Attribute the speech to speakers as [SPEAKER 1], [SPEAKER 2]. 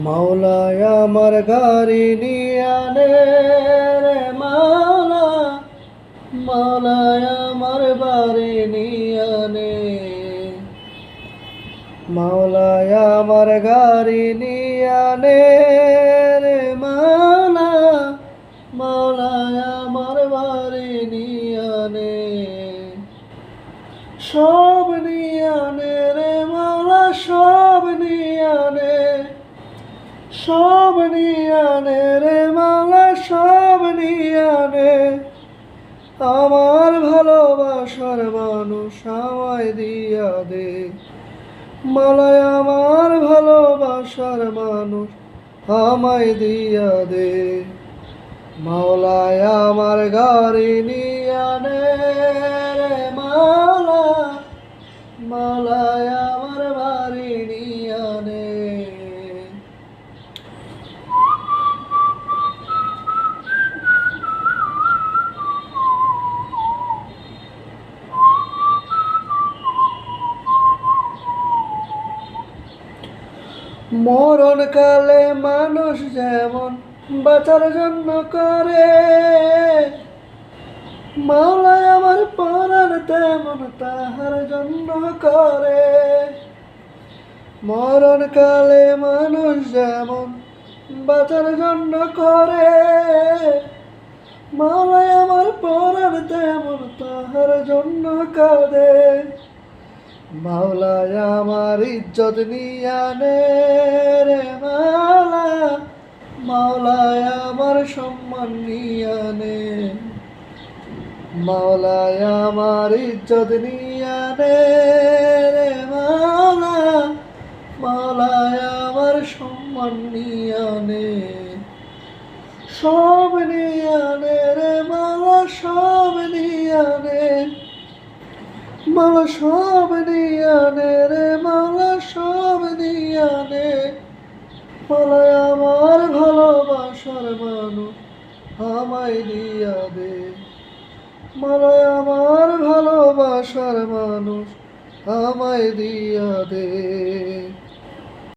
[SPEAKER 1] মাওলায় আমার গাড়ি নিয়ে আনে রে মাওলা, মাওলায় আমার বাড়ি নিয়ে আনে। মাওলায় আমার গাড়ি নিয়ে আনে রে মাওলা, মাওলায় আমার বাড়ি নিয়ে আনে। সব নিয়ে আনে রে মাওলা, সব নিয়ে আনে, সব নিয়ে আনে রে মাওলা, সব নিয়ে আনে। আমার ভালোবাসার মানুষ আমায় দিয়া দে, মাওলায় আমার ভালোবাসার মানুষ আমায় দিয়া দে। মাওলায় আমার গাড়ি নিয়ে আনে রে মাওলা, মাওলায় আমার বাড়ি নিয়ে আনে। মরণকালে মানুষ যেমন বাঁচার জন্য করে, মাওলায় আমার প্রাণ তেমন তাহার জন্য করে। মরণকালে মানুষ যেমন বাঁচার জন্য করে, মাওলায় আমার প্রাণ তেমন তাহার জন্য কাঁদে। মাওলায় আমার ইজ্জত নিয়ে আনে রে মাওলা, মাওলায় আমার সম্মান নিয়ে আনে। মাওলায় আমার ইজ্জত নিয়ে আনে রে মাওলা, মাওলায় আমার সম্মান নিয়ে আনে। সব নিয়ে আনে রে মাওলা, সব নিয়ে আনে। মাওলা সব নিয়ে আনে রে মাওলা, সব নিয়ে আনে। মাওলায় আমার ভালোবাসার মানুষ আমায় দিয়া দে, মাওলায় আমার ভালোবাসার মানুষ আমায় দিয়া দে।